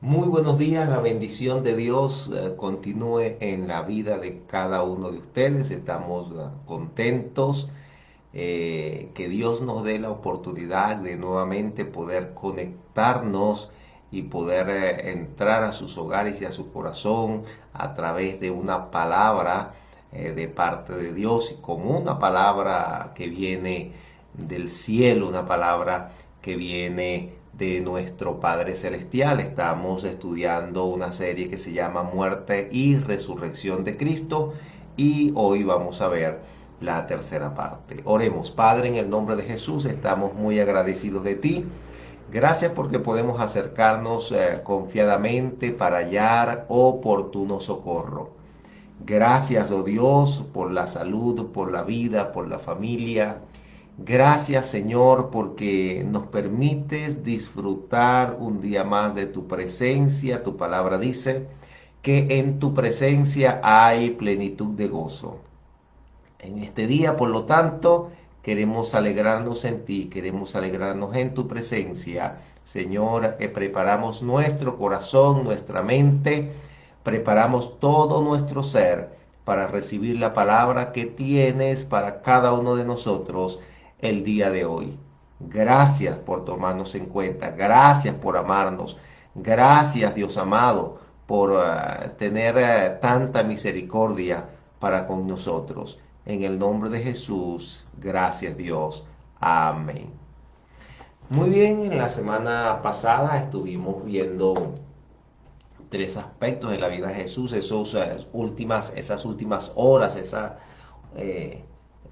Muy buenos días, la bendición de Dios continúe en la vida de cada uno de ustedes. Estamos contentos que Dios nos dé la oportunidad de nuevamente poder conectarnos y poder entrar a sus hogares y a su corazón a través de una palabra de parte de Dios, y como una palabra que viene del cielo, una palabra que viene de nuestro Padre Celestial. Estamos estudiando una serie que se llama Muerte y Resurrección de Cristo, y hoy vamos a ver la tercera parte. Oremos. Padre, en el nombre de Jesús, estamos muy agradecidos de ti. Gracias porque podemos acercarnos confiadamente para hallar oportuno socorro. Gracias, oh Dios, por la salud, por la vida, por la familia. Gracias, Señor, porque nos permites disfrutar un día más de tu presencia. Tu palabra dice que en tu presencia hay plenitud de gozo. En este día, por lo tanto, queremos alegrarnos en ti, queremos alegrarnos en tu presencia. Señor, preparamos nuestro corazón, nuestra mente, preparamos todo nuestro ser para recibir la palabra que tienes para cada uno de nosotros el día de hoy. Gracias por tomarnos en cuenta, gracias por amarnos, gracias, Dios amado, por tener tanta misericordia para con nosotros. En el nombre de Jesús, gracias Dios. Amén. Muy bien, en la semana pasada estuvimos viendo tres aspectos de la vida de Jesús, esas últimas horas, esa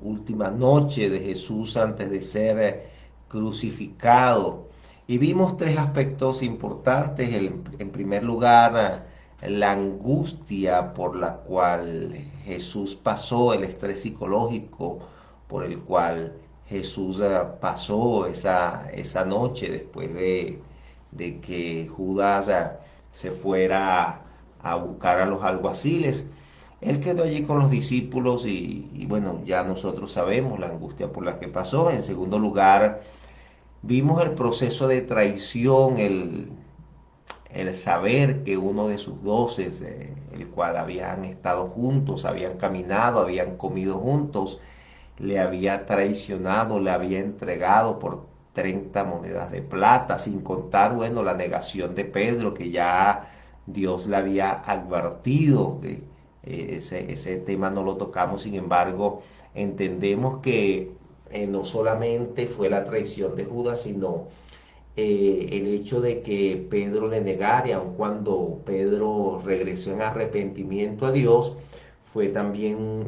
última noche de Jesús antes de ser crucificado. Y vimos tres aspectos importantes. En primer lugar, la angustia por la cual Jesús pasó, el estrés psicológico por el cual Jesús pasó esa noche después de que Judas se fuera a buscar a los alguaciles. Él quedó allí con los discípulos y bueno, ya nosotros sabemos la angustia por la que pasó. En segundo lugar, vimos el proceso de traición, el saber que uno de sus doces, el cual habían estado juntos, habían caminado, habían comido juntos, le había traicionado, le había entregado por 30 monedas de plata, sin contar, bueno, la negación de Pedro, que ya Dios le había advertido. Ese tema no lo tocamos, sin embargo, entendemos que no solamente fue la traición de Judas, sino el hecho de que Pedro le negara, y aun cuando Pedro regresó en arrepentimiento a Dios, fue también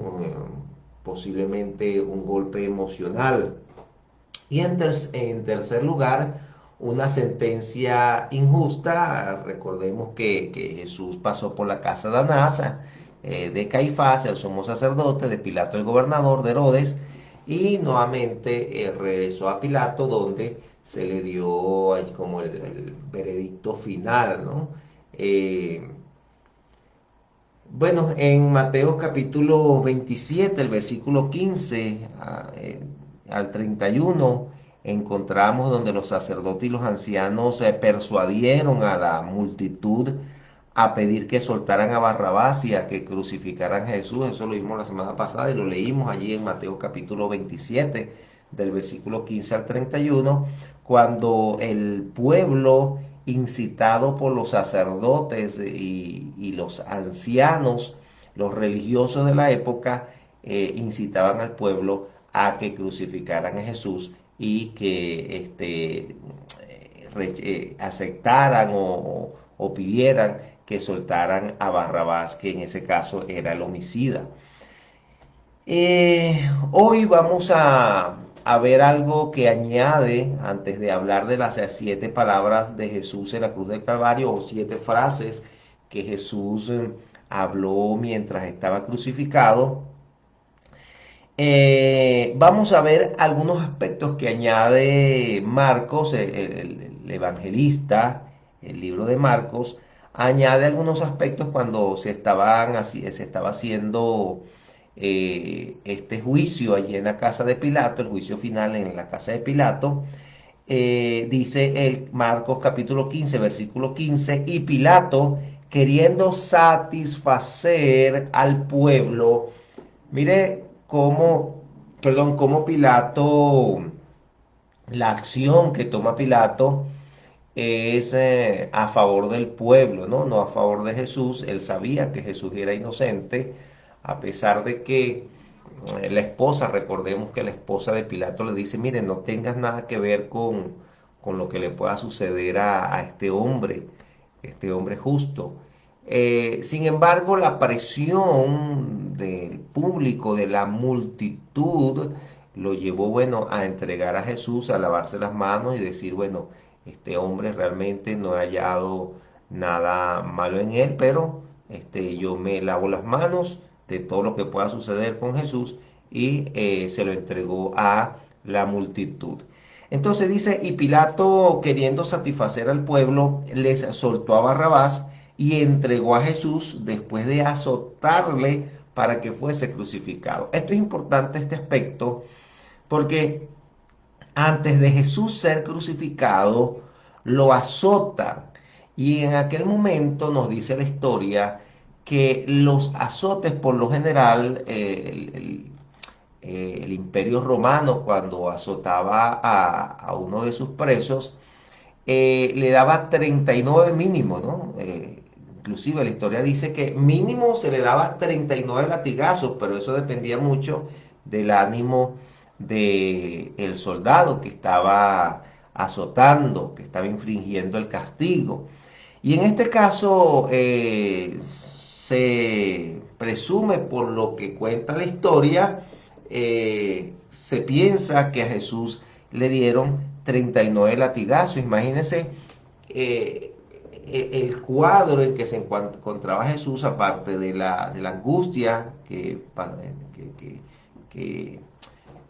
posiblemente un golpe emocional. Y en tercer lugar, una sentencia injusta. Recordemos que Jesús pasó por la casa de Anás, de Caifás, el sumo sacerdote, de Pilato el gobernador, de Herodes, y nuevamente regresó a Pilato, donde se le dio como el veredicto final, ¿no? Bueno, en Mateo capítulo 27, el versículo 15 al 31, encontramos donde los sacerdotes y los ancianos persuadieron a la multitud a pedir que soltaran a Barrabás y a que crucificaran a Jesús. Eso lo vimos la semana pasada y lo leímos allí en Mateo capítulo 27, del versículo 15 al 31, cuando el pueblo, incitado por los sacerdotes y los ancianos, los religiosos de la época, incitaban al pueblo a que crucificaran a Jesús y que aceptaran o pidieran que soltaran a Barrabás, que en ese caso era el homicida. Hoy vamos a ver algo que añade, antes de hablar de las 7 palabras de Jesús en la cruz del Calvario, o 7 frases que Jesús habló mientras estaba crucificado. Vamos a ver algunos aspectos que añade Marcos, el evangelista, el libro de Marcos, añade algunos aspectos cuando se estaba haciendo este juicio allí en la casa de Pilato, el juicio final en la casa de Pilato. dice el Marcos capítulo 15, versículo 15, y Pilato, queriendo satisfacer al pueblo, mire cómo, perdón, cómo Pilato, la acción que toma Pilato es a favor del pueblo, ¿no? No a favor de Jesús. Él sabía que Jesús era inocente, a pesar de que la esposa, recordemos que la esposa de Pilato le dice, mire, no tengas nada que ver con lo que le pueda suceder a este hombre justo. Sin embargo, la presión del público, de la multitud, lo llevó, bueno, a entregar a Jesús, a lavarse las manos y decir, bueno, este hombre realmente no he hallado nada malo en él, pero yo me lavo las manos de todo lo que pueda suceder con Jesús y se lo entregó a la multitud. Entonces dice, y Pilato, queriendo satisfacer al pueblo, les soltó a Barrabás y entregó a Jesús después de azotarle para que fuese crucificado. Esto es importante, este aspecto, porque antes de Jesús ser crucificado, lo azotan. Y en aquel momento nos dice la historia que los azotes por lo general, el imperio romano cuando azotaba a uno de sus presos, le daba 39 mínimo, ¿no? Inclusive la historia dice que mínimo se le daba 39 latigazos, pero eso dependía mucho del ánimo del soldado que estaba azotando, que estaba infringiendo el castigo. Y en este caso se presume por lo que cuenta la historia, se piensa que a Jesús le dieron 39 latigazos. Imagínense el cuadro en que se encontraba Jesús, aparte de la angustia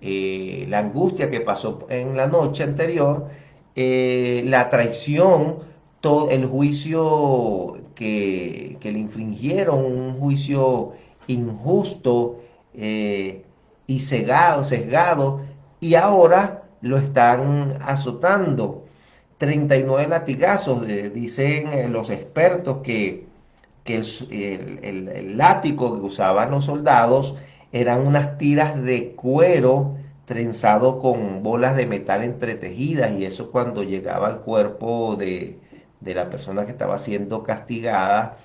la angustia que pasó en la noche anterior, la traición, todo el juicio que le infringieron, un juicio injusto y sesgado, y ahora lo están azotando. 39 latigazos, dicen los expertos que el látigo que usaban los soldados eran unas tiras de cuero trenzado con bolas de metal entretejidas, y eso cuando llegaba al cuerpo de la persona que estaba siendo castigada,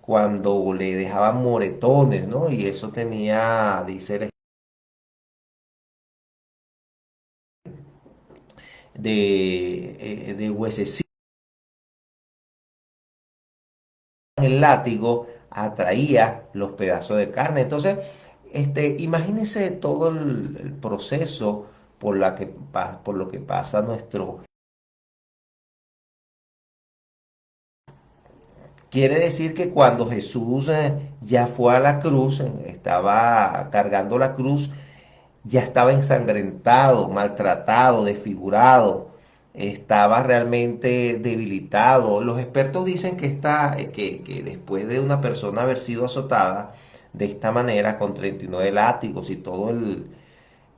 cuando le dejaban moretones, ¿no? Y eso tenía, dice, de huesecillos. El látigo atraía los pedazos de carne. Entonces, imagínense todo el proceso por lo que pasa nuestro. Quiere decir que cuando Jesús ya fue a la cruz, estaba cargando la cruz, ya estaba ensangrentado, maltratado, desfigurado, estaba realmente debilitado. Los expertos dicen que después de una persona haber sido azotada de esta manera, con 39 látigos y todo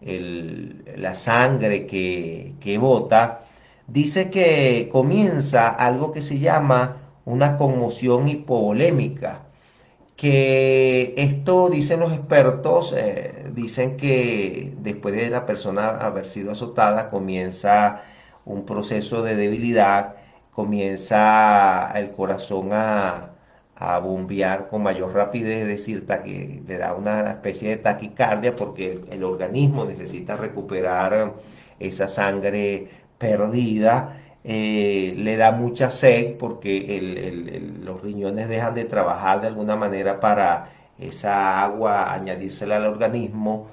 la sangre que bota, dice que comienza algo que se llama una conmoción hipovolémica, que esto dicen los expertos, dicen que después de la persona haber sido azotada comienza un proceso de debilidad, comienza el corazón a bombear con mayor rapidez, es decir, que le da una especie de taquicardia porque el organismo necesita recuperar esa sangre perdida. Le da mucha sed porque los riñones dejan de trabajar de alguna manera para esa agua añadírsela al organismo.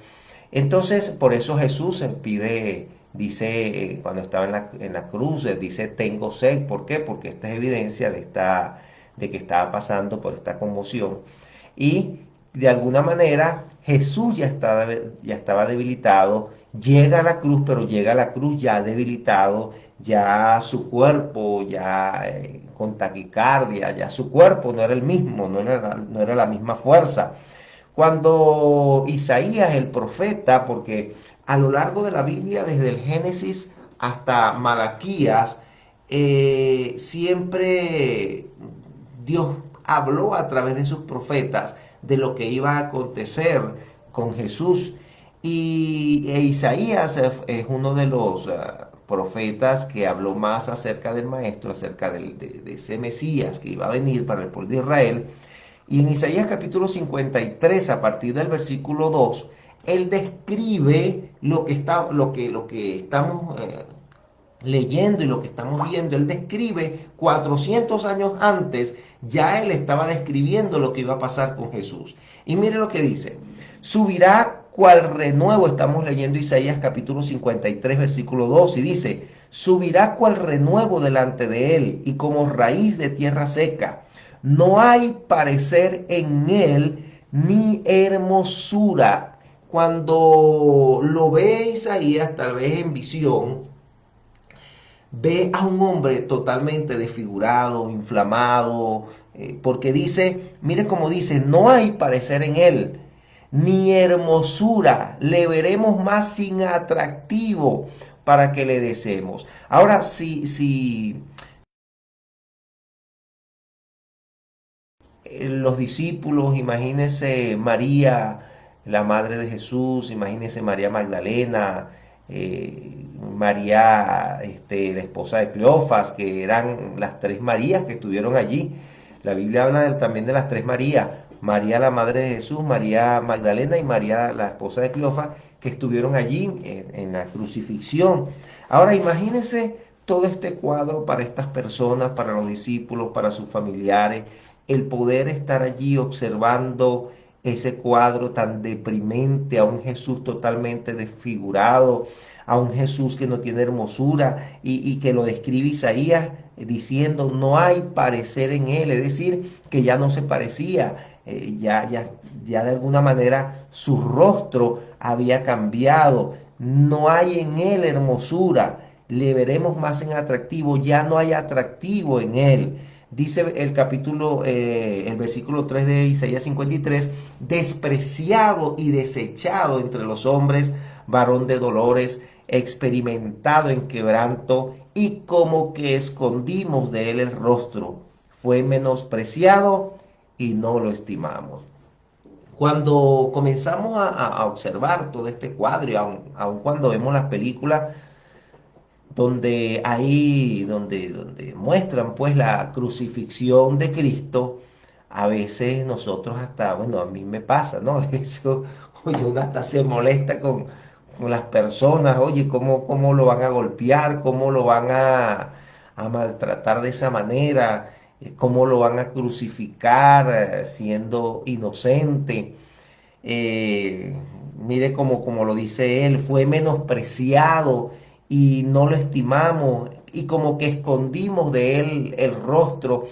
Entonces, por eso Jesús pide, dice, cuando estaba en la cruz, dice, tengo sed. ¿Por qué? Porque esta es evidencia de que estaba pasando por esta conmoción. Y de alguna manera Jesús ya estaba debilitado, llega a la cruz, pero llega a la cruz ya debilitado, ya su cuerpo, ya con taquicardia, ya su cuerpo no era el mismo, no era la misma fuerza. Cuando Isaías, el profeta, porque a lo largo de la Biblia, desde el Génesis hasta Malaquías, siempre Dios habló a través de sus profetas de lo que iba a acontecer con Jesús. Y Isaías es uno de los profetas que habló más acerca del Maestro, acerca de ese Mesías que iba a venir para el pueblo de Israel. Y en Isaías capítulo 53, a partir del versículo 2, él describe lo que estamos leyendo y lo que estamos viendo. Él describe 400 años antes, ya él estaba describiendo lo que iba a pasar con Jesús. Y mire lo que dice: subirá cual renuevo. Estamos leyendo Isaías capítulo 53, versículo 2, y dice: subirá cual renuevo delante de él, y como raíz de tierra seca. No hay parecer en él, ni hermosura. Cuando lo ve Isaías, tal vez en visión, ve a un hombre totalmente desfigurado, inflamado, porque dice, mire cómo dice: no hay parecer en él, ni hermosura, le veremos más sin atractivo para que le deseemos. Ahora, si los discípulos, imagínense María, la madre de Jesús, imagínense María Magdalena, María, la esposa de Cleofas, que eran las tres Marías que estuvieron allí. La Biblia habla también de las tres Marías: María la madre de Jesús, María Magdalena y María la esposa de Cleofas, que estuvieron allí en la crucifixión. Ahora imagínense todo este cuadro para estas personas, para los discípulos, para sus familiares, el poder estar allí observando ese cuadro tan deprimente, a un Jesús totalmente desfigurado, a un Jesús que no tiene hermosura, y que lo describe Isaías diciendo: no hay parecer en él, es decir, que ya no se parecía, ya de alguna manera su rostro había cambiado, no hay en él hermosura, le veremos más en atractivo, ya no hay atractivo en él. Dice el versículo 3 de Isaías 53: despreciado y desechado entre los hombres, varón de dolores, experimentado en quebranto, y como que escondimos de él el rostro. Fue menospreciado y no lo estimamos. Cuando comenzamos a observar todo este cuadro, y aun cuando vemos las películas donde muestran pues la crucifixión de Cristo, a veces nosotros hasta, bueno, a mí me pasa, ¿no? Eso, oye, uno hasta se molesta con las personas, oye, cómo lo van a golpear, cómo lo van a maltratar de esa manera, cómo lo van a crucificar siendo inocente. Eh, Mire como lo dice él: fue menospreciado y no lo estimamos, y como que escondimos de él el rostro.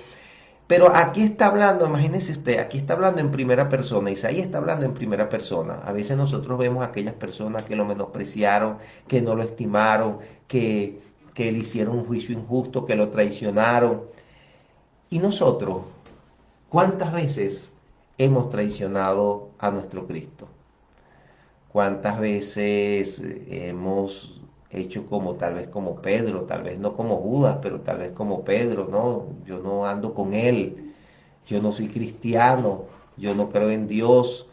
Pero aquí está hablando, imagínese usted, aquí está hablando en primera persona. Isaías está hablando en primera persona. A veces nosotros vemos a aquellas personas que lo menospreciaron, que no lo estimaron, que le hicieron un juicio injusto, que lo traicionaron. Y nosotros, ¿cuántas veces hemos traicionado a nuestro Cristo? ¿Cuántas veces hemos hecho como tal vez como Pedro, tal vez no como Judas, pero tal vez como Pedro? No, yo no ando con él, yo no soy cristiano, yo no creo en Dios.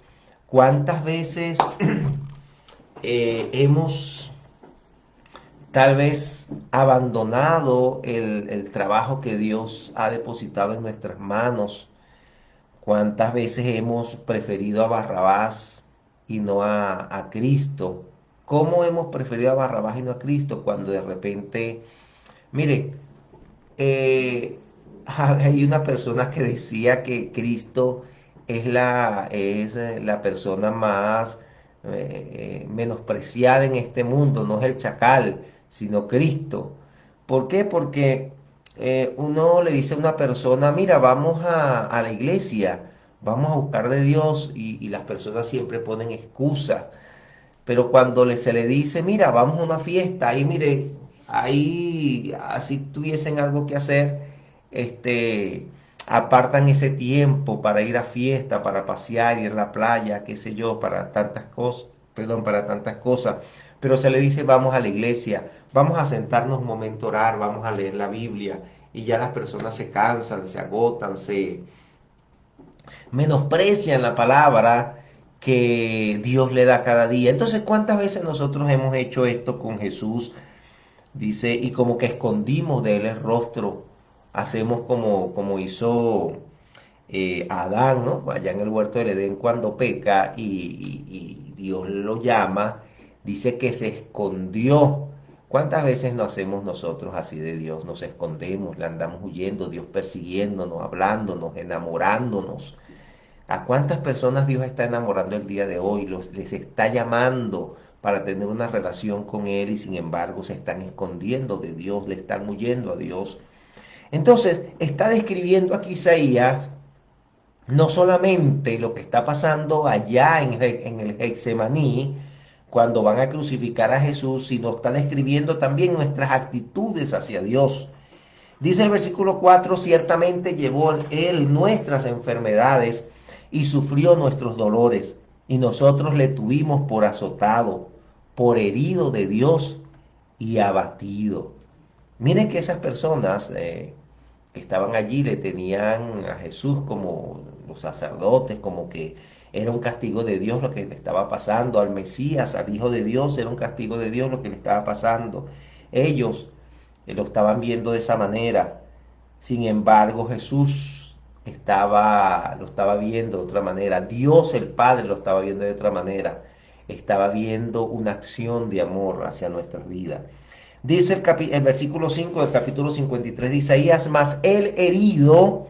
¿Cuántas veces hemos tal vez abandonado el trabajo que Dios ha depositado en nuestras manos? ¿Cuántas veces hemos preferido a Barrabás y no a Cristo? ¿Cómo hemos preferido a Barrabás y no a Cristo cuando de repente, mire, hay una persona que decía que Cristo es la persona más menospreciada en este mundo? No es el chacal, sino Cristo. ¿Por qué? Porque uno le dice a una persona: mira, vamos a la iglesia, vamos a buscar de Dios, y las personas siempre ponen excusas. Pero cuando se le dice: mira, vamos a una fiesta, ahí mire, ahí así tuviesen algo que hacer, este, apartan ese tiempo para ir a fiesta, para pasear, ir a la playa, qué sé yo, para tantas cosas, perdón, para tantas cosas. pero se le dice vamos a la iglesia, vamos a sentarnos un momento a orar, vamos a leer la Biblia, y ya las personas se cansan, se agotan, se menosprecian la palabra que Dios le da cada día. Entonces, ¿cuántas veces nosotros hemos hecho esto con Jesús? Dice, y como que escondimos de él el rostro, hacemos como hizo Adán, ¿no? Allá en el huerto del Edén cuando peca y Dios lo llama, dice que se escondió. ¿Cuántas veces no hacemos nosotros así de Dios? Nos escondemos, le andamos huyendo, Dios persiguiéndonos, hablándonos, enamorándonos. ¿A cuántas personas Dios está enamorando el día de hoy? Les está llamando para tener una relación con Él y sin embargo se están escondiendo de Dios, le están huyendo a Dios. Entonces, está describiendo aquí Isaías no solamente lo que está pasando allá en el Getsemaní, cuando van a crucificar a Jesús, sino está describiendo también nuestras actitudes hacia Dios. Dice el versículo 4, ciertamente llevó Él nuestras enfermedades y sufrió nuestros dolores, y nosotros le tuvimos por azotado, por herido de Dios y abatido. Miren que esas personas que estaban allí le tenían a Jesús como los sacerdotes, como que era un castigo de Dios lo que le estaba pasando, al Mesías, al Hijo de Dios, era un castigo de Dios lo que le estaba pasando. Ellos lo estaban viendo de esa manera. Sin embargo, Jesús lo estaba viendo de otra manera. Dios el Padre lo estaba viendo de otra manera. Estaba viendo una acción de amor hacia nuestras vidas. Dice el versículo 5 del capítulo 53 de Isaías, mas el herido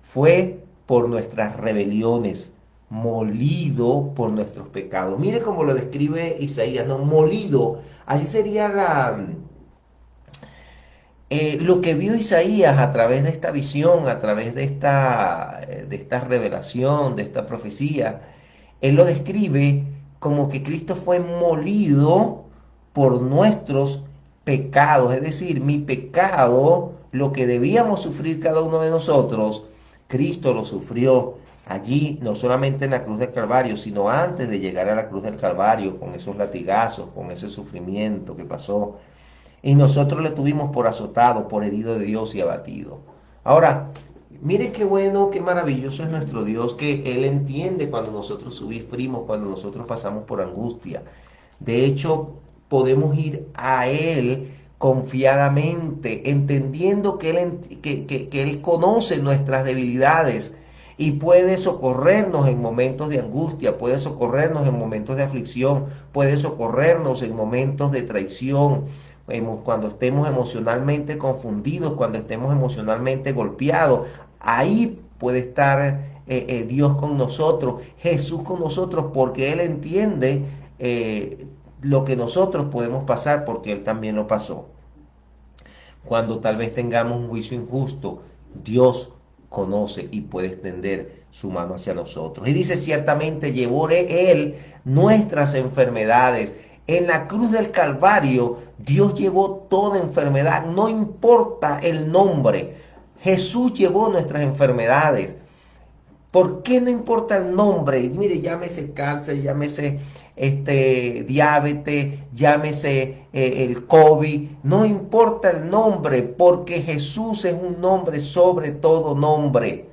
fue por nuestras rebeliones, molido por nuestros pecados. Mire cómo lo describe Isaías, ¿no? Molido. Así sería lo que vio Isaías a través de esta visión, a través de esta revelación, de esta profecía. Él lo describe como que Cristo fue molido por nuestros pecados, es decir, mi pecado, lo que debíamos sufrir cada uno de nosotros, Cristo lo sufrió allí, no solamente en la cruz del Calvario, sino antes de llegar a la cruz del Calvario, con esos latigazos, con ese sufrimiento que pasó. Y nosotros le tuvimos por azotado, por herido de Dios y abatido. Ahora, mire qué bueno, qué maravilloso es nuestro Dios, que Él entiende cuando nosotros sufrimos, cuando nosotros pasamos por angustia. De hecho, podemos ir a Él confiadamente, entendiendo que Él conoce nuestras debilidades y puede socorrernos en momentos de angustia, puede socorrernos en momentos de aflicción, puede socorrernos en momentos de traición, cuando estemos emocionalmente confundidos, cuando estemos emocionalmente golpeados. Ahí puede estar Dios con nosotros, Jesús con nosotros, porque Él entiende lo que nosotros podemos pasar, porque Él también lo pasó. Cuando tal vez tengamos un juicio injusto, Dios conoce y puede extender su mano hacia nosotros. Y dice, ciertamente llevó Él nuestras enfermedades. En la cruz del Calvario, Dios llevó toda enfermedad, no importa el nombre. Jesús llevó nuestras enfermedades. ¿Por qué no importa el nombre? Mire, llámese cáncer, llámese diabetes, llámese el COVID. No importa el nombre, porque Jesús es un nombre sobre todo nombre.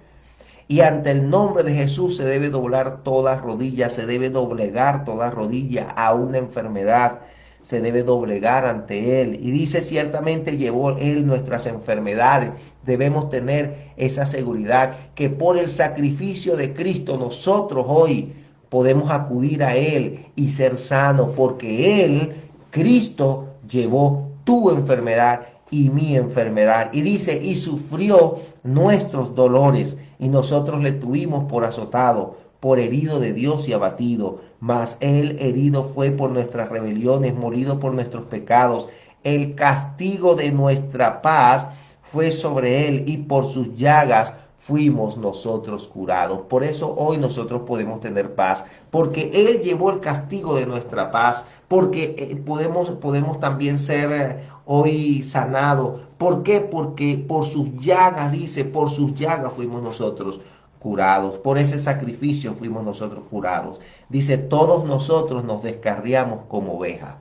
Y ante el nombre de Jesús se debe doblar toda rodilla, se debe doblegar toda rodilla a una enfermedad, se debe doblegar ante Él. Y dice, ciertamente llevó Él nuestras enfermedades. Debemos tener esa seguridad que por el sacrificio de Cristo nosotros hoy podemos acudir a Él y ser sanos, porque Él, Cristo, llevó tu enfermedad y mi enfermedad. Y dice, y sufrió nuestros dolores, y nosotros le tuvimos por azotado, por herido de Dios y abatido. Mas Él herido fue por nuestras rebeliones, molido por nuestros pecados. El castigo de nuestra paz fue sobre Él, y por sus llagas fuimos nosotros curados. Por eso hoy nosotros podemos tener paz, porque Él llevó el castigo de nuestra paz, porque podemos también ser hoy sanados. ¿Por qué? Porque por sus llagas, dice, por sus llagas fuimos nosotros curados, por ese sacrificio fuimos nosotros curados. Dice, todos nosotros nos descarriamos como ovejas.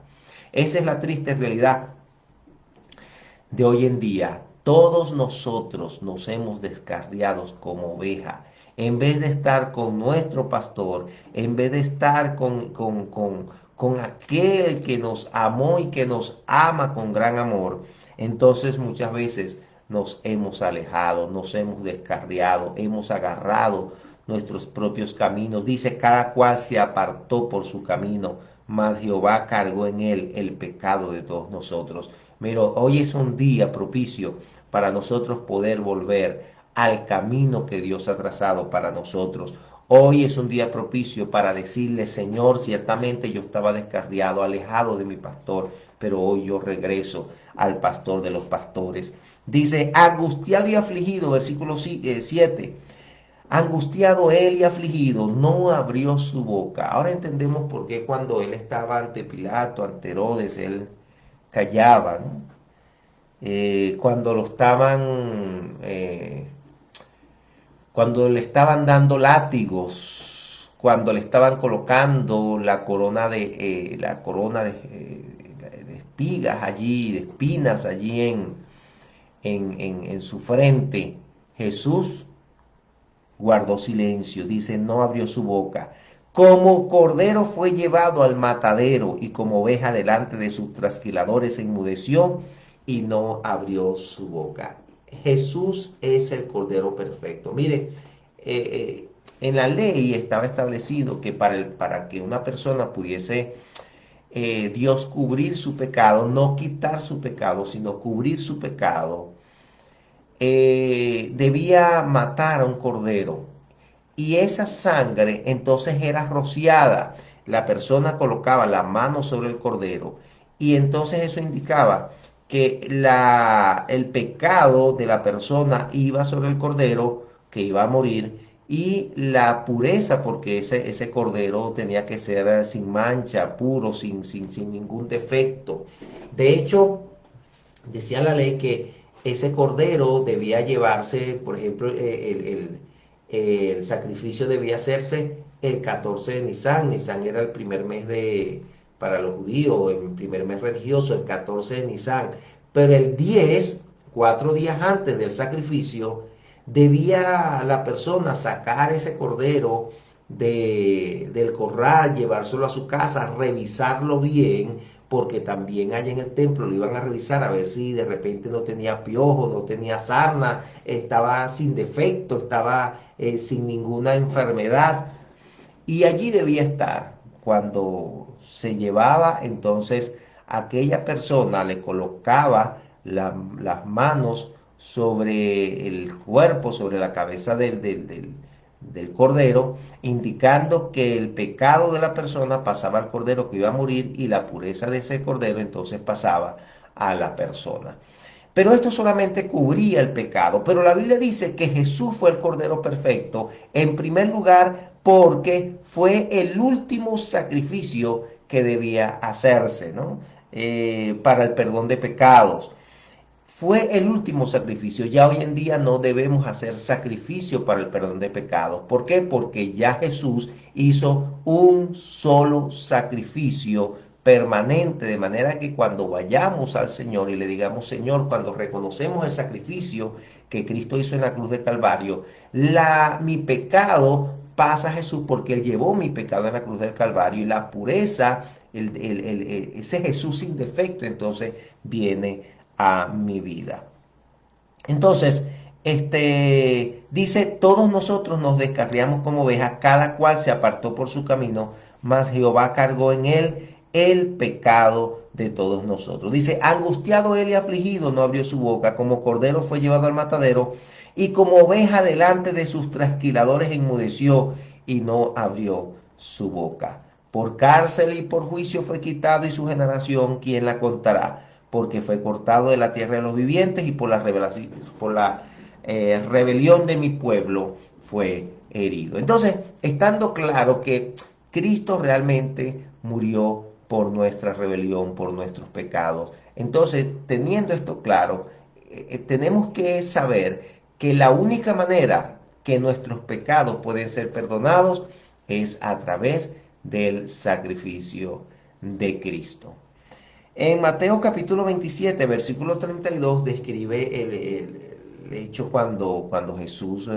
Esa es la triste realidad de hoy en día. Todos nosotros nos hemos descarriado como oveja. En vez de estar con nuestro pastor, en vez de estar con aquel que nos amó y que nos ama con gran amor, entonces muchas veces nos hemos alejado, nos hemos descarriado, hemos agarrado nuestros propios caminos. Dice, cada cual se apartó por su camino, mas Jehová cargó en él el pecado de todos nosotros. Pero hoy es un día propicio para nosotros poder volver al camino que Dios ha trazado para nosotros. Hoy es un día propicio para decirle, Señor, ciertamente yo estaba descarriado, alejado de mi pastor, pero hoy yo regreso al pastor de los pastores. Dice, angustiado y afligido, versículo 7. Angustiado él y afligido, no abrió su boca. Ahora entendemos por qué cuando él estaba ante Pilato, ante Herodes, él callaba, ¿no? Cuando lo estaban, cuando le estaban dando látigos, cuando le estaban colocando la corona de espigas allí, de espinas allí en su frente, Jesús guardó silencio, dice, no abrió su boca. Como cordero fue llevado al matadero y como oveja delante de sus trasquiladores enmudeció y no abrió su boca. Jesús es el cordero perfecto. Mire, en la ley estaba establecido que para que una persona pudiese Dios cubrir su pecado, no quitar su pecado, sino cubrir su pecado, debía matar a un cordero y esa sangre entonces era rociada. La persona colocaba la mano sobre el cordero y entonces eso indicaba que el pecado de la persona iba sobre el cordero que iba a morir y la pureza, porque ese cordero tenía que ser sin mancha, puro, sin ningún defecto. De hecho, decía la ley que ese cordero debía llevarse, por ejemplo, el sacrificio debía hacerse el 14 de Nisan. Nisan era el primer mes para los judíos, el primer mes religioso, el 14 de Nisan. Pero el 10, 4 días antes del sacrificio, debía la persona sacar ese cordero del corral, llevárselo a su casa, revisarlo bien, porque también allá en el templo lo iban a revisar a ver si de repente no tenía piojo, no tenía sarna, estaba sin defecto, estaba sin ninguna enfermedad. Y allí debía estar. Cuando se llevaba, entonces aquella persona le colocaba las manos sobre el cuerpo, sobre la cabeza del cordero, indicando que el pecado de la persona pasaba al cordero que iba a morir y la pureza de ese cordero entonces pasaba a la persona. Pero esto solamente cubría el pecado. Pero la Biblia dice que Jesús fue el Cordero perfecto, en primer lugar, porque fue el último sacrificio que debía hacerse, ¿no? Para el perdón de pecados. Fue el último sacrificio. Ya hoy en día no debemos hacer sacrificio para el perdón de pecados. ¿Por qué? Porque ya Jesús hizo un solo sacrificio permanente, de manera que cuando vayamos al Señor y le digamos, Señor, cuando reconocemos el sacrificio que Cristo hizo en la cruz de Calvario, mi pecado pasa a Jesús porque Él llevó mi pecado en la cruz del Calvario y la pureza, ese Jesús sin defecto, entonces viene a mi vida. Entonces, dice, todos nosotros nos descarriamos como ovejas, cada cual se apartó por su camino, mas Jehová cargó en él el pecado de todos nosotros. Dice, angustiado él y afligido, no abrió su boca, como cordero fue llevado al matadero, y como oveja delante de sus trasquiladores enmudeció, y no abrió su boca. Por cárcel y por juicio fue quitado, y su generación, ¿quién la contará? Porque fue cortado de la tierra de los vivientes y por la rebelión de mi pueblo fue herido. Entonces, estando claro que Cristo realmente murió por nuestra rebelión, por nuestros pecados. Entonces, teniendo esto claro, tenemos que saber que la única manera que nuestros pecados pueden ser perdonados es a través del sacrificio de Cristo. En Mateo capítulo 27, versículo 32, describe el hecho cuando Jesús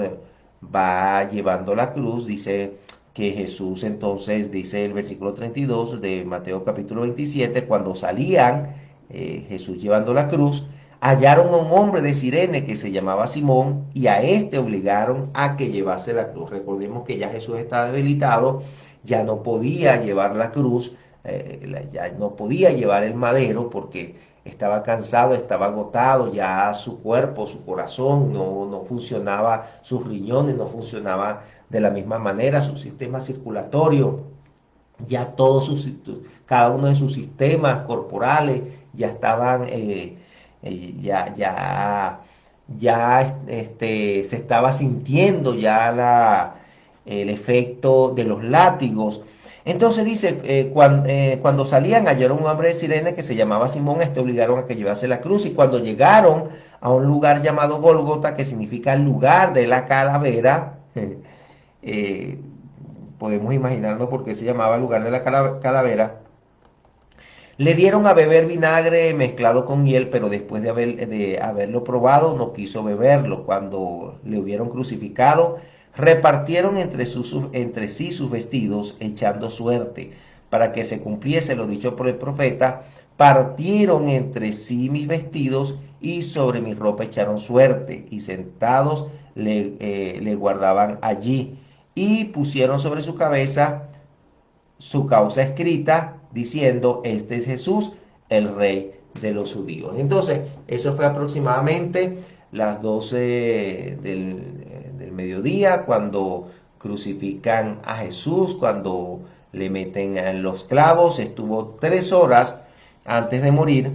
va llevando la cruz. Dice que Jesús entonces, dice el versículo 32 de Mateo capítulo 27, cuando salían Jesús llevando la cruz, hallaron a un hombre de Cirene que se llamaba Simón y a este obligaron a que llevase la cruz. Recordemos que ya Jesús estaba debilitado, ya no podía llevar la cruz, ya no podía llevar el madero porque estaba cansado, estaba agotado, ya su cuerpo, su corazón no funcionaba, sus riñones no funcionaban de la misma manera, su sistema circulatorio, ya cada uno de sus sistemas corporales ya estaban, ya, ya, se estaba sintiendo ya el efecto de los látigos. Entonces dice, cuando salían hallaron un hombre de Cirene que se llamaba Simón, obligaron a que llevase la cruz, y cuando llegaron a un lugar llamado Gólgota, que significa el lugar de la calavera, eh, podemos imaginarnos por qué se llamaba el lugar de la calavera, le dieron a beber vinagre mezclado con miel, pero después de haberlo probado no quiso beberlo. Cuando le hubieron crucificado, repartieron entre sí sus vestidos, echando suerte, para que se cumpliese lo dicho por el profeta. Partieron entre sí mis vestidos y sobre mi ropa echaron suerte, y sentados le guardaban allí. Y pusieron sobre su cabeza su causa escrita, diciendo: este es Jesús, el rey de los judíos. Entonces, eso fue aproximadamente las 12 del mediodía, cuando crucifican a Jesús, cuando le meten en los clavos. Estuvo 3 horas antes de morir.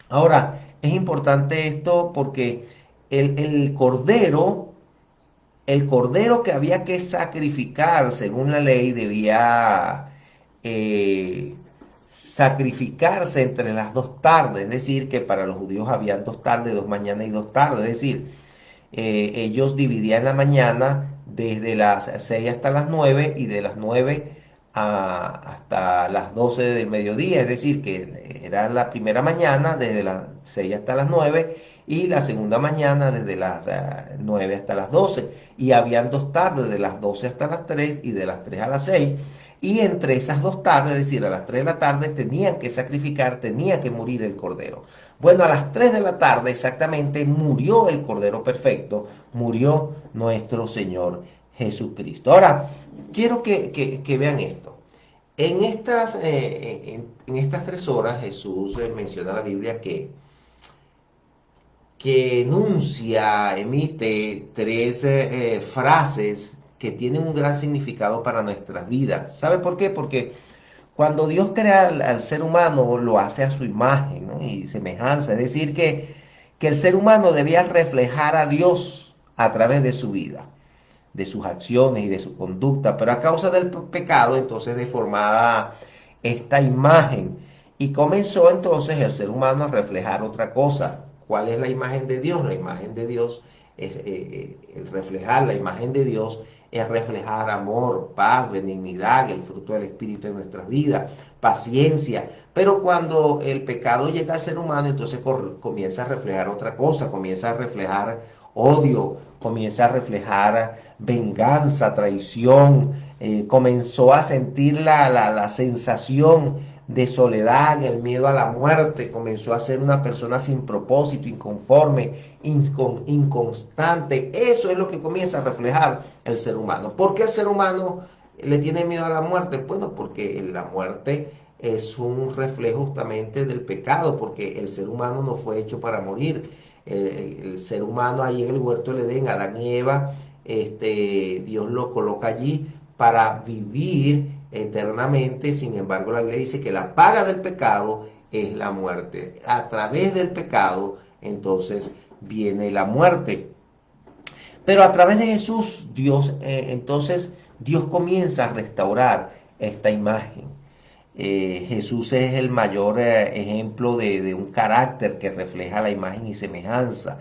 Ahora, es importante esto porque el cordero, el cordero que había que sacrificar según la ley debía eh, sacrificarse entre las 2 tardes. Es decir, que para los judíos habían 2 tardes, 2 mañanas y 2 tardes. Es decir, ellos dividían la mañana desde las 6 hasta las 9, y de las 9 hasta las 12 del mediodía. Es decir, que era la primera mañana desde las 6 hasta las 9, y la segunda mañana desde las 9 hasta las 12. Y habían 2 tardes, de las 12 hasta las 3 y de las 3 a las 6. Y entre esas 2 tardes, es decir, a las 3 de la tarde, tenían que sacrificar, tenía que morir el cordero. Bueno, a las 3 de la tarde exactamente murió el cordero perfecto, murió nuestro Señor Jesucristo. Ahora, quiero que vean esto. En estas 3 horas Jesús menciona en la Biblia que enuncia, emite 3 frases que tienen un gran significado para nuestras vidas. ¿Sabe por qué? Porque cuando Dios crea al ser humano, lo hace a su imagen, ¿no? Y semejanza. Es decir, que el ser humano debía reflejar a Dios a través de su vida, de sus acciones y de su conducta. Pero a causa del pecado, entonces deformada esta imagen. Y comenzó entonces el ser humano a reflejar otra cosa. ¿Cuál es la imagen de Dios? La imagen de Dios es el reflejar la imagen de Dios, es reflejar amor, paz, benignidad, el fruto del Espíritu en nuestras vidas, paciencia. Pero cuando el pecado llega al ser humano, entonces comienza a reflejar otra cosa, comienza a reflejar odio, comienza a reflejar venganza, traición. Comenzó a sentir la sensación de soledad, el miedo a la muerte. Comenzó a ser una persona sin propósito, inconforme, inconstante. Eso es lo que comienza a reflejar el ser humano. ¿Por qué el ser humano le tiene miedo a la muerte? Bueno, porque la muerte es un reflejo justamente del pecado, porque el ser humano no fue hecho para morir. El ser humano ahí en el huerto del Edén, Adán y Eva, Dios lo coloca allí para vivir eternamente. Sin embargo, la Biblia dice que la paga del pecado es la muerte. A través del pecado, entonces, viene la muerte. Pero a través de Jesús, Dios comienza a restaurar esta imagen. Jesús es el mayor ejemplo de un carácter que refleja la imagen y semejanza.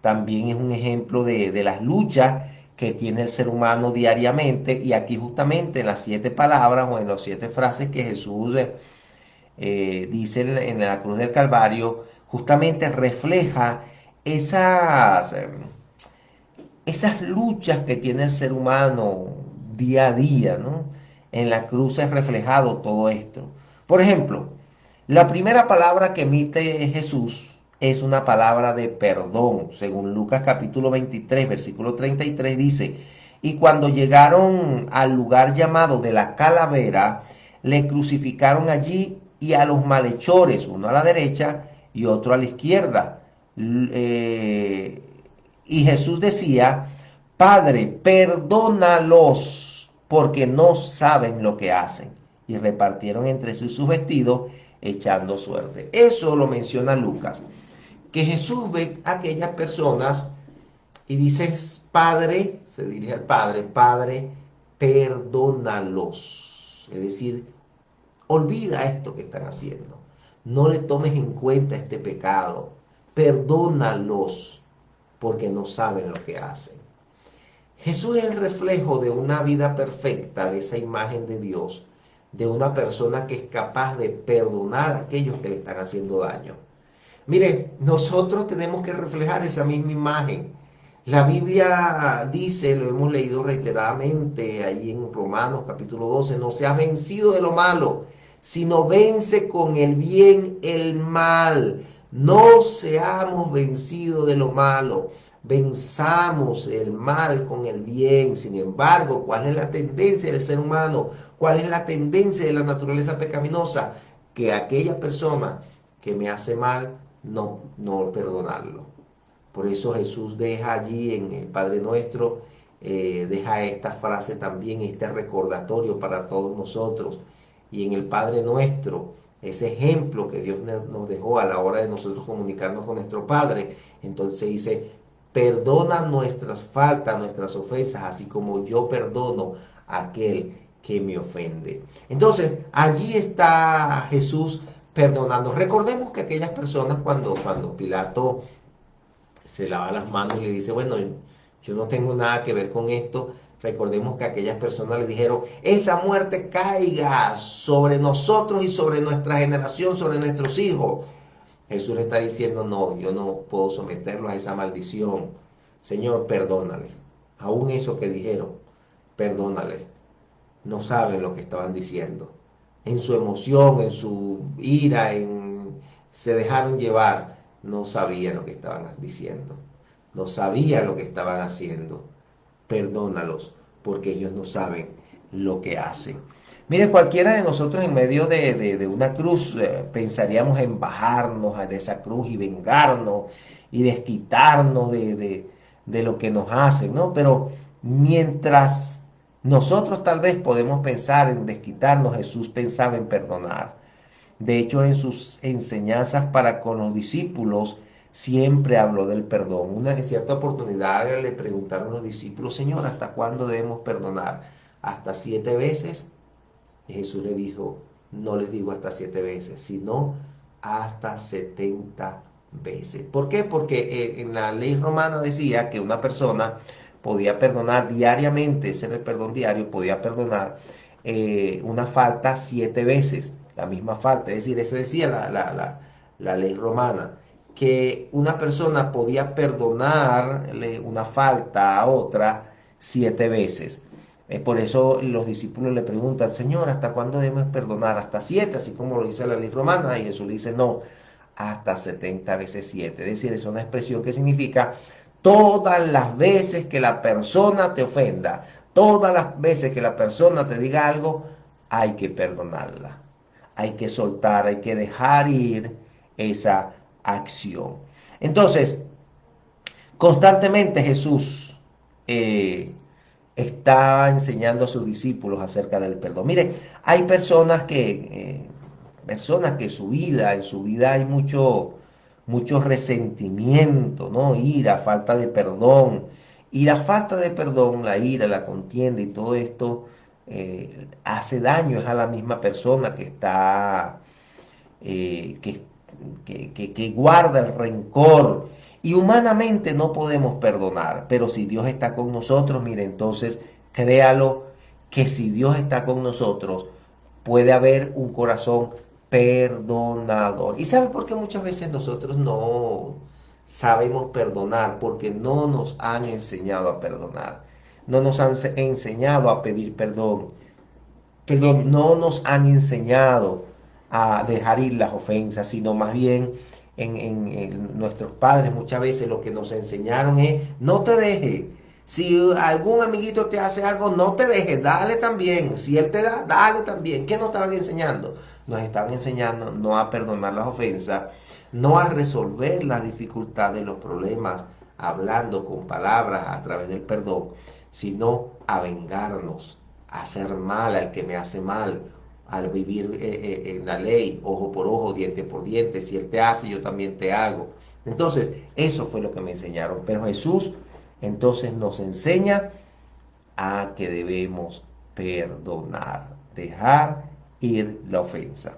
También es un ejemplo de las luchas que tiene el ser humano diariamente. Y aquí justamente en las 7 palabras o en las 7 frases que Jesús dice en la cruz del Calvario, justamente refleja esas luchas que tiene el ser humano día a día, ¿no? En la cruz es reflejado todo esto. Por ejemplo, la primera palabra que emite Jesús es una palabra de perdón. Según Lucas capítulo 23, versículo 33 dice, y cuando llegaron al lugar llamado de la calavera, le crucificaron allí y a los malhechores, uno a la derecha y otro a la izquierda. Y Jesús decía, Padre, perdónalos, porque no saben lo que hacen. Y repartieron entre sí sus vestidos, echando suerte. Eso lo menciona Lucas, que Jesús ve a aquellas personas y dice, Padre, se dirige al Padre, Padre, perdónalos. Es decir, olvida esto que están haciendo. No le tomes en cuenta este pecado. Perdónalos porque no saben lo que hacen. Jesús es el reflejo de una vida perfecta, de esa imagen de Dios, de una persona que es capaz de perdonar a aquellos que le están haciendo daño. Mire, nosotros tenemos que reflejar esa misma imagen. La Biblia dice, lo hemos leído reiteradamente allí en Romanos capítulo 12, no seas vencido de lo malo, sino vence con el bien el mal. No seamos vencidos de lo malo, venzamos el mal con el bien. Sin embargo, ¿cuál es la tendencia del ser humano? ¿Cuál es la tendencia de la naturaleza pecaminosa? Que aquella persona que me hace mal, no perdonarlo. Por eso Jesús deja allí en el Padre Nuestro, deja esta frase también, este recordatorio para todos nosotros. Y en el Padre Nuestro, ese ejemplo que Dios nos dejó a la hora de nosotros comunicarnos con nuestro Padre, entonces dice, perdona nuestras faltas, nuestras ofensas, así como yo perdono a aquel que me ofende. Entonces, allí está Jesús perdonando. Recordemos que aquellas personas cuando Pilato se lava las manos y le dice, bueno, yo no tengo nada que ver con esto. Recordemos que aquellas personas le dijeron, esa muerte caiga sobre nosotros y sobre nuestra generación, sobre nuestros hijos. Jesús le está diciendo, no, yo no puedo someterlo a esa maldición. Señor, perdónale. Aún eso que dijeron, perdónale. No saben lo que estaban diciendo. En su emoción, en su ira, se dejaron llevar. No sabían lo que estaban diciendo. No sabían lo que estaban haciendo. Perdónalos, porque ellos no saben lo que hacen. Mire, cualquiera de nosotros en medio de una cruz pensaríamos en bajarnos de esa cruz y vengarnos y desquitarnos de lo que nos hacen, ¿no? Pero mientras nosotros tal vez podemos pensar en desquitarnos, Jesús pensaba en perdonar. De hecho, en sus enseñanzas para con los discípulos, siempre habló del perdón. Una cierta oportunidad le preguntaron los discípulos, Señor, ¿hasta cuándo debemos perdonar? ¿Hasta 7 veces? Y Jesús le dijo, no les digo hasta 7 veces, sino hasta 70 veces. ¿Por qué? Porque en la ley romana decía que una persona podía perdonar diariamente, ese era el perdón diario, podía perdonar una falta 7 veces, la misma falta. Es decir, eso decía la ley romana, que una persona podía perdonarle una falta a otra 7 veces. Por eso los discípulos le preguntan, Señor, ¿hasta cuándo debemos perdonar? ¿Hasta 7? Así como lo dice la ley romana. Y Jesús le dice, no, hasta 70 veces 7. Es decir, es una expresión que significa todas las veces que la persona te ofenda, todas las veces que la persona te diga algo, hay que perdonarla. Hay que soltar, hay que dejar ir esa acción. Entonces, constantemente Jesús está enseñando a sus discípulos acerca del perdón. Mire, hay personas que en su vida hay mucho resentimiento, ¿no? Ira, falta de perdón. Y la falta de perdón, la ira, la contienda y todo esto hace daño es a la misma persona que está, que guarda el rencor. Y humanamente no podemos perdonar, pero si Dios está con nosotros, mire, entonces créalo que si Dios está con nosotros, puede haber un corazón perdonador. ¿Y sabe por qué muchas veces nosotros no sabemos perdonar? Porque no nos han enseñado a perdonar. No nos han enseñado a pedir perdón. Perdón, no nos han enseñado a dejar ir las ofensas, sino más bien en nuestros padres muchas veces lo que nos enseñaron es no te dejes. Si algún amiguito te hace algo, no te dejes, dale también. Si él te da, dale también. ¿Qué nos estaban enseñando? Nos estaban enseñando no a perdonar las ofensas, no a resolver las dificultades, los problemas, hablando con palabras a través del perdón, sino a vengarnos, a hacer mal al que me hace mal, al vivir en la ley, ojo por ojo, diente por diente. Si él te hace, yo también te hago. Entonces, eso fue lo que me enseñaron. Pero Jesús entonces nos enseña a que debemos perdonar, dejar ir la ofensa.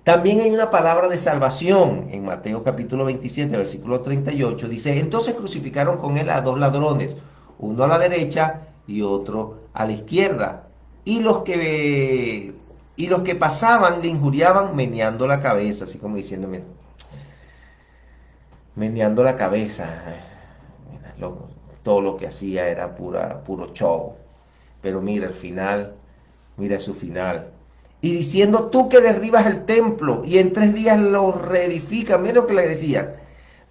También hay una palabra de salvación en Mateo capítulo 27, versículo 38. Dice, entonces crucificaron con él a dos ladrones, uno a la derecha y otro a la izquierda. Y los que pasaban le injuriaban meneando la cabeza, así como diciéndome, meneando la cabeza. Mira, todo lo que hacía era puro show. Pero mira el final, mira su final. Y diciendo, tú que derribas el templo y en 3 días lo reedificas. Mira lo que le decían.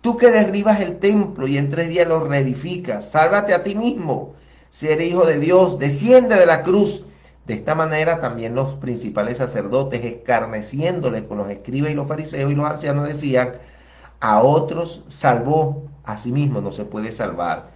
Tú que derribas el templo y en 3 días lo reedificas. Sálvate a ti mismo. Si eres hijo de Dios, desciende de la cruz. De esta manera también los principales sacerdotes, escarneciéndole con los escribas y los fariseos y los ancianos, decían, a otros salvó, a sí mismo no se puede salvar.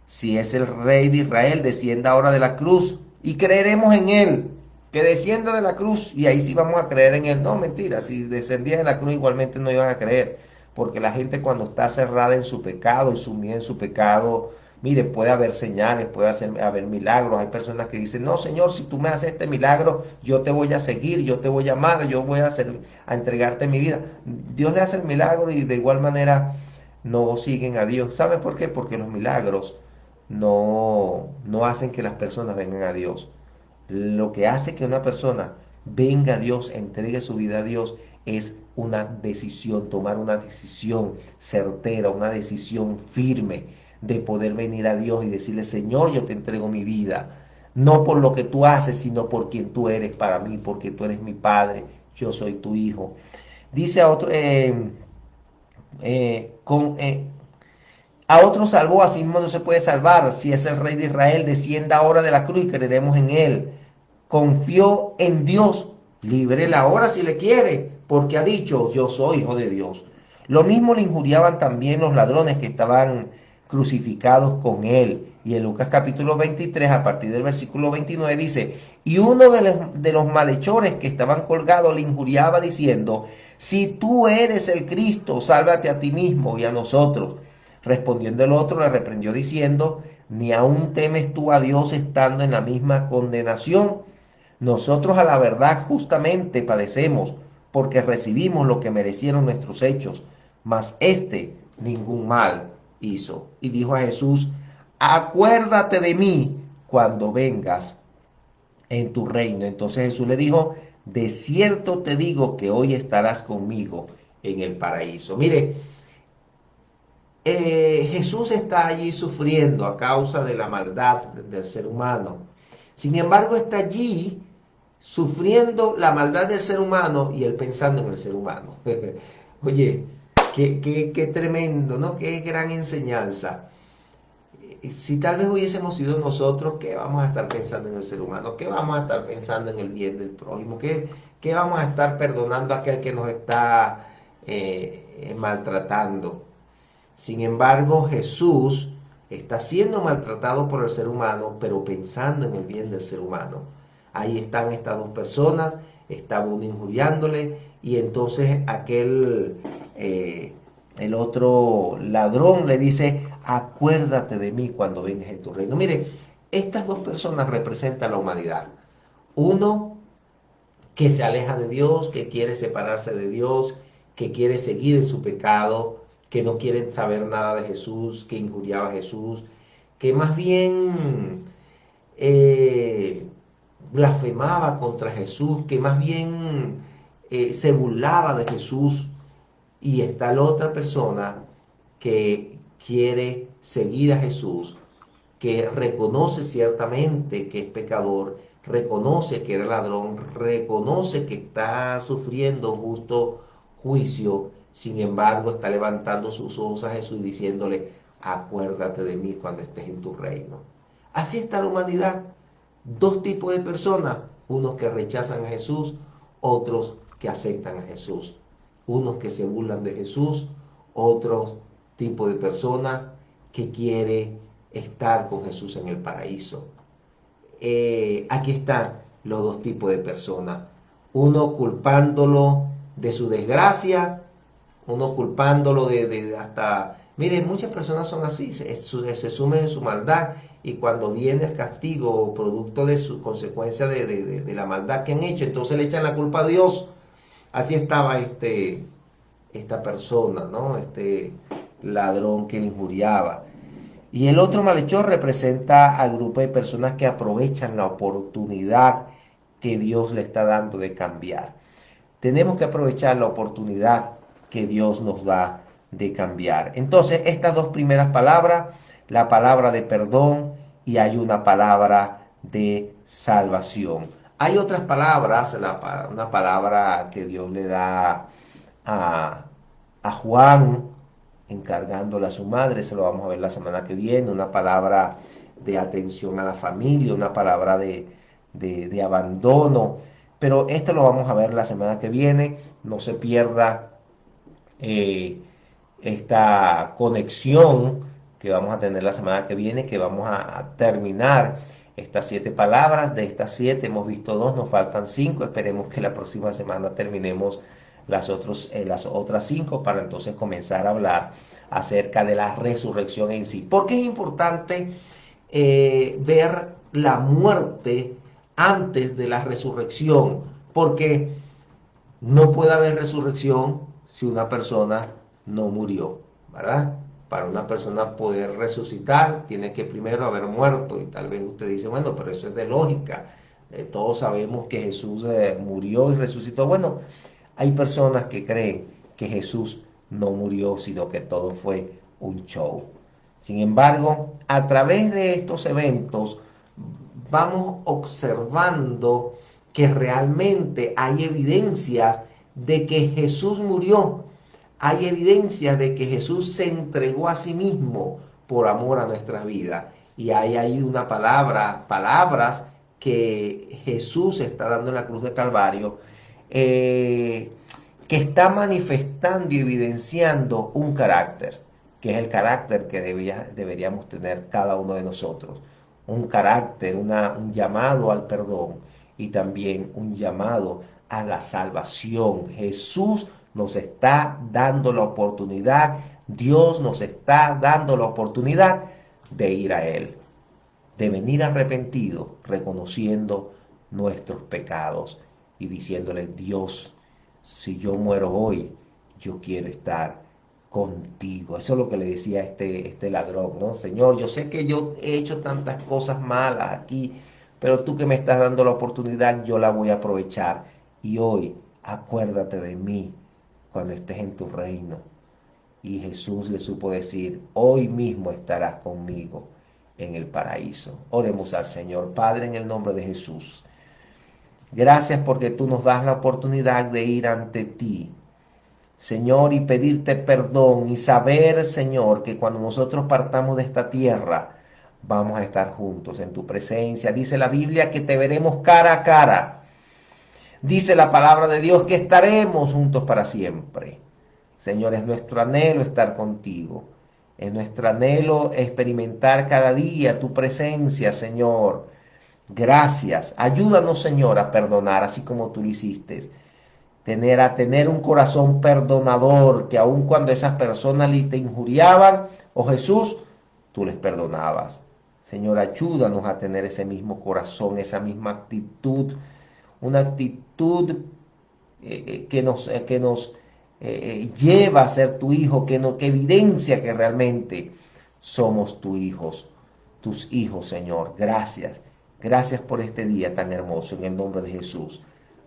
Si es el rey de Israel, descienda ahora de la cruz y creeremos en él. Que descienda de la cruz y ahí sí vamos a creer en él. No, mentira, si descendía de la cruz igualmente no iban a creer. Porque la gente cuando está cerrada en su pecado y sumida en su pecado, mire, puede haber señales, haber milagros. Hay personas que dicen, no, Señor, si tú me haces este milagro, yo te voy a seguir, yo te voy a amar, yo voy a entregarte mi vida. Dios le hace el milagro y de igual manera no siguen a Dios. ¿Sabe por qué? Porque los milagros no hacen que las personas vengan a Dios. Lo que hace que una persona venga a Dios, entregue su vida a Dios, es una decisión, tomar una decisión certera, una decisión firme de poder venir a Dios y decirle, Señor, yo te entrego mi vida, no por lo que tú haces, sino por quien tú eres para mí, porque tú eres mi Padre, yo soy tu Hijo. Dice a otro, a otro salvó, a sí mismo no se puede salvar. Si es el Rey de Israel, descienda ahora de la cruz y creeremos en él. Confió en Dios, líbrela ahora si le quiere, porque ha dicho, yo soy hijo de Dios. Lo mismo le injuriaban también los ladrones que estaban crucificados con él. Y en Lucas capítulo 23, a partir del versículo 29, dice, y uno de los malhechores que estaban colgados le injuriaba diciendo, si tú eres el Cristo, sálvate a ti mismo y a nosotros. Respondiendo el otro, le reprendió diciendo, ni aún temes tú a Dios estando en la misma condenación. Nosotros a la verdad justamente padecemos, porque recibimos lo que merecieron nuestros hechos, mas éste ningún mal hizo. Y dijo a Jesús, acuérdate de mí cuando vengas en tu reino. Entonces Jesús le dijo, de cierto te digo que hoy estarás conmigo en el paraíso. Mire, Jesús está allí sufriendo a causa de la maldad del ser humano. Sin embargo, está allí sufriendo la maldad del ser humano y él pensando en el ser humano. Oye, qué tremendo, ¿no? Qué gran enseñanza. Si tal vez hubiésemos sido nosotros, ¿qué vamos a estar pensando en el ser humano? ¿Qué vamos a estar pensando en el bien del prójimo? ¿Qué vamos a estar perdonando a aquel que nos está maltratando? Sin embargo, Jesús está siendo maltratado por el ser humano, pero pensando en el bien del ser humano. Ahí están estas dos personas, estaba uno injuriándole y entonces el otro ladrón le dice, acuérdate de mí cuando vengas en tu reino. Mire, estas dos personas representan la humanidad. Uno que se aleja de Dios, que quiere separarse de Dios, que quiere seguir en su pecado, que no quiere saber nada de Jesús, que injuriaba a Jesús, que más bien blasfemaba contra Jesús, que más bien se burlaba de Jesús, y está la otra persona que quiere seguir a Jesús, que reconoce ciertamente que es pecador, reconoce que era ladrón, reconoce que está sufriendo un justo juicio, sin embargo está levantando sus ojos a Jesús y diciéndole, acuérdate de mí cuando estés en tu reino. Así está la humanidad. Dos tipos de personas, unos que rechazan a Jesús, otros que aceptan a Jesús. Unos que se burlan de Jesús, otros tipo de personas que quiere estar con Jesús en el paraíso. Aquí están los dos tipos de personas. Uno culpándolo de su desgracia, uno culpándolo de hasta... Miren, muchas personas son así, se sumen en su maldad, y cuando viene el castigo producto de su consecuencia de la maldad que han hecho, entonces le echan la culpa a Dios. Así estaba esta persona, ¿no? Este ladrón que le injuriaba. Y el otro malhechor representa al grupo de personas que aprovechan la oportunidad que Dios le está dando de cambiar. Tenemos que aprovechar la oportunidad que Dios nos da de cambiar. Entonces, estas dos primeras palabras, la palabra de perdón y hay una palabra de salvación. Hay otras palabras, una palabra que Dios le da a Juan, encargándole a su madre, se lo vamos a ver la semana que viene, una palabra de atención a la familia, una palabra de abandono, pero esto lo vamos a ver la semana que viene, no se pierda esta conexión que vamos a tener la semana que viene, que vamos a terminar estas 7 palabras. De estas 7 hemos visto 2, nos faltan 5, esperemos que la próxima semana terminemos las otras 5 para entonces comenzar a hablar acerca de la resurrección en sí. ¿Por qué es importante ver la muerte antes de la resurrección? Porque no puede haber resurrección si una persona no murió, ¿verdad? Para una persona poder resucitar, tiene que primero haber muerto. Y tal vez usted dice, bueno, pero eso es de lógica. Todos sabemos que Jesús murió y resucitó. Bueno, hay personas que creen que Jesús no murió, sino que todo fue un show. Sin embargo, a través de estos eventos vamos observando que realmente hay evidencias de que Jesús murió. Hay evidencias de que Jesús se entregó a sí mismo por amor a nuestra vida. Y hay una palabras que Jesús está dando en la cruz de Calvario, que está manifestando y evidenciando un carácter, que es el carácter que deberíamos tener cada uno de nosotros. Un carácter, un llamado al perdón y también un llamado a la salvación. Jesús nos está dando la oportunidad, Dios nos está dando la oportunidad de ir a Él, de venir arrepentido, reconociendo nuestros pecados y diciéndole, Dios, si yo muero hoy, yo quiero estar contigo. Eso es lo que le decía este ladrón, ¿no? Señor, yo sé que yo he hecho tantas cosas malas aquí, pero tú que me estás dando la oportunidad, yo la voy a aprovechar. Y hoy, acuérdate de mí cuando estés en tu reino. Y Jesús le supo decir, hoy mismo estarás conmigo en el paraíso. Oremos al Señor. Padre, en el nombre de Jesús, gracias porque tú nos das la oportunidad de ir ante ti, Señor, y pedirte perdón y saber, Señor, que cuando nosotros partamos de esta tierra, vamos a estar juntos en tu presencia. Dice la Biblia que te veremos cara a cara. Dice la palabra de Dios que estaremos juntos para siempre. Señor, es nuestro anhelo estar contigo. Es nuestro anhelo experimentar cada día tu presencia, Señor. Gracias. Ayúdanos, Señor, a perdonar así como tú lo hiciste. A tener un corazón perdonador, que aun cuando esas personas te injuriaban, oh Jesús, tú les perdonabas. Señor, ayúdanos a tener ese mismo corazón, esa misma actitud, una actitud que nos lleva a ser tu hijo, que evidencia que realmente somos tus hijos, Señor. Gracias. Gracias por este día tan hermoso, en el nombre de Jesús.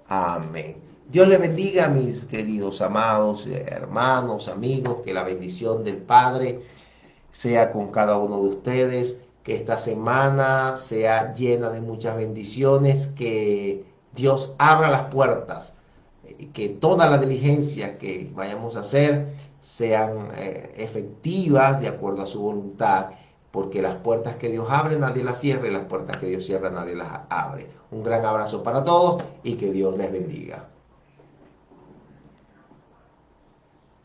Amén. Dios les bendiga, mis queridos amados hermanos, amigos, que la bendición del Padre sea con cada uno de ustedes, que esta semana sea llena de muchas bendiciones, que Dios abra las puertas, que todas las diligencias que vayamos a hacer sean efectivas de acuerdo a su voluntad, porque las puertas que Dios abre nadie las cierra y las puertas que Dios cierra nadie las abre. Un gran abrazo para todos y que Dios les bendiga.